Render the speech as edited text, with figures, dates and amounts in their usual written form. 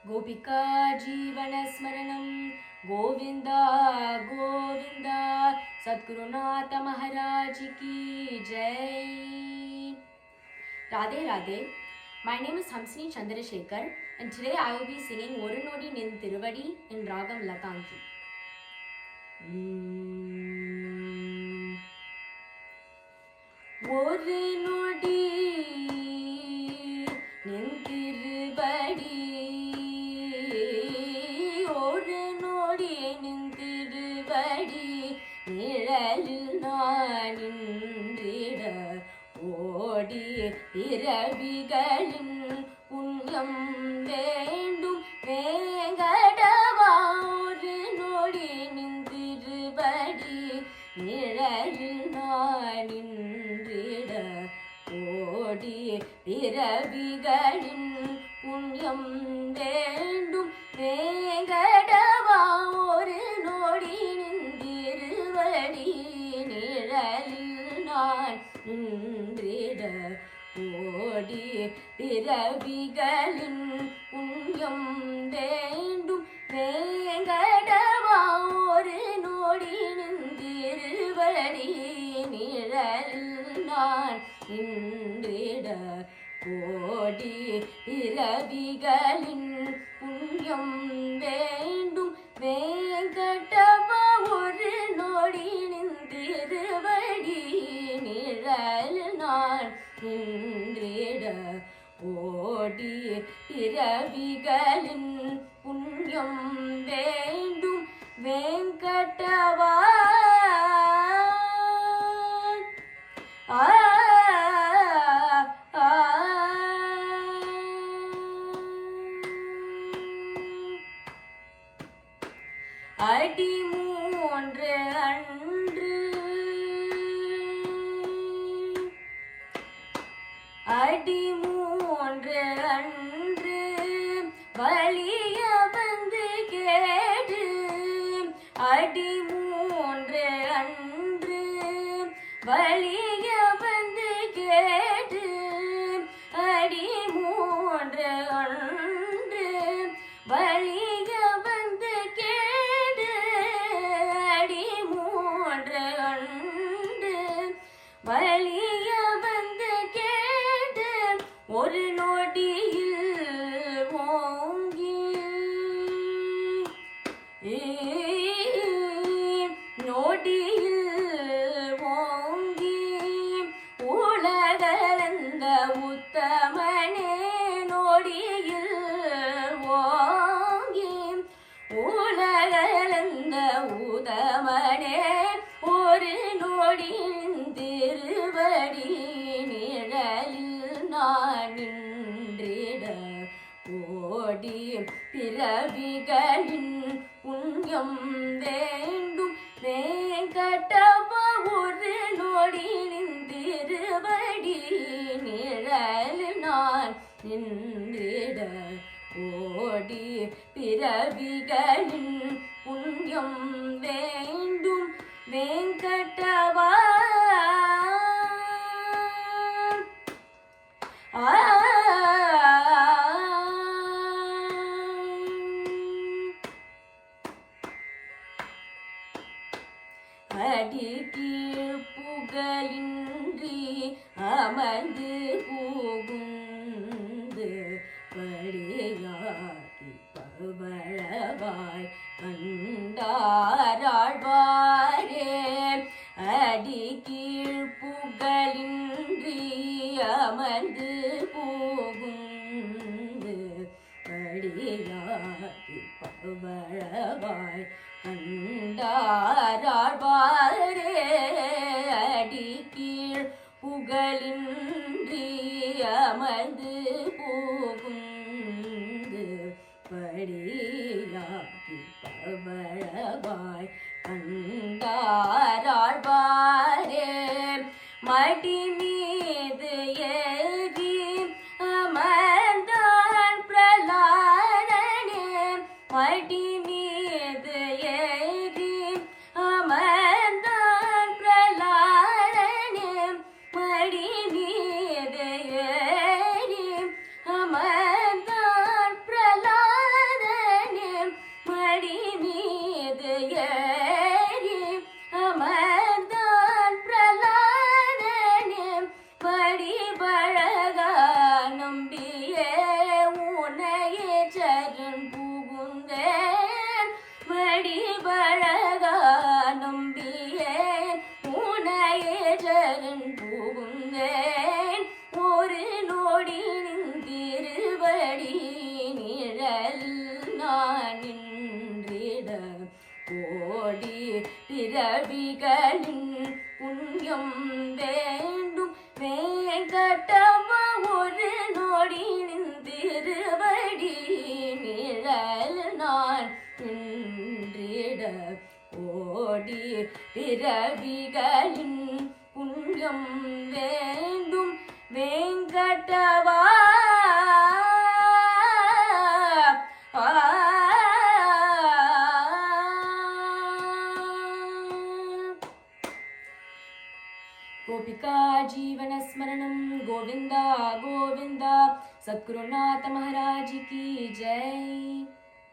गोपिका जीवनस्मरणं गोविंदा गोविंदा सद्गुरुनाथ महाराज की जय. Radhe Radhe. My name is Hamsini Chandrasekhar and today I will be singing Oru Nodi Nin Thiruvadi in Ragam Latanki. Oru Nodi Nin Thiruvadi, Oru Nodi Nin Thiruvadi, Niralil naan nindrida ஓடி இரவிகளின் புண்ணியம் வேண்டும் வேங்கடவா ஒரு நொடி நின்றிருபடி நிழலில் நான் நின்றிட ஓடி இரவிகளின் புண்ணியம் வேண்டும் வேங்கடவா ஒரு நொடி நின்றிருபடி நிழலில் நான் நின்றிட ஓடி பிறவிகளின் புண்ணியம் வேண்டும் வேங்கடவா ஒரு நொடி நின்றிருவடி நிழலில் நான் நின்றிட ஓடி பிறவிகளின் புண்ணியம் வேண்டும் வேங்கடவா ஒரு நொடி நின்றிருவடி நிழலில் நான் நின்றிட ஓடி பிறவிகளின் புண்ணியம் வேண்டும் வேங்கடவா. அடி மூன்று அன்று அடி மூன்று அன்று வலிய வந்து கேடு அடி மூன்று அன்று வலிய வந்து கேடு அடி மூன்று அன்று வலிய வந்து கேடு அடி மூன்று அன்று வலிய வந்து கேடு ஒரு நொடியில் ஓங்கி நொடியில் ஓங்கி உலகளந்த உத்தமனே நொடியில் ஓங்கி உலகளந்த உத்தமனே ஒரு நொடி திருவடி நிழலில் நான் நின்றிட ஓடி பிறவிகளின் புண்ணியம் வேண்டும் வேங்கடவா ஒரு நொடி நின்றிருவடி நிழலில் நான் நின்றிட ஓடி பிறவிகளின் புண்ணியம் வேண்டும் வேங்கடவா. அடி கீழ் புகழின்றி அமர்ந்து புகுந்து படியாகி பவழவாய் கண்டாராழ்வாரே அடி கீழ் புகழின்றி அமர்ந்து புகுந்து படியாகி பவழவாய் கண்டாராழ்வாரே அடி கீழ் புகழின்றி அமர்ந்து புகுந்து படியாகி பவழவாய் கண்டாராழ்வாரே மடி மீது ஏறி அமர்ந்தான் பிரலாதனே மடி மீது ஏறி அமர்ந்தான் சரணம் புகுந்தேன் வடிவழகா நம்பியேன் உனையே சரண் புகுந்தேன் ஒரு நொடி நின்றிருவடி நிழல் நான் நின்றிட கோடி பிறவிகளின் புண்ணியம் வேண்டும் வேங்கடவா ஒரு நொடி நின்றிருவடி நிழல் நான் நின்றிட கோடி பிறவிகளின் புண்ணியம் வேண்டும் வேங்கடவா गोपिका जीवन स्मरणं गोविंदा गोविंदा सद्गुरुनाथ महाराज की जय।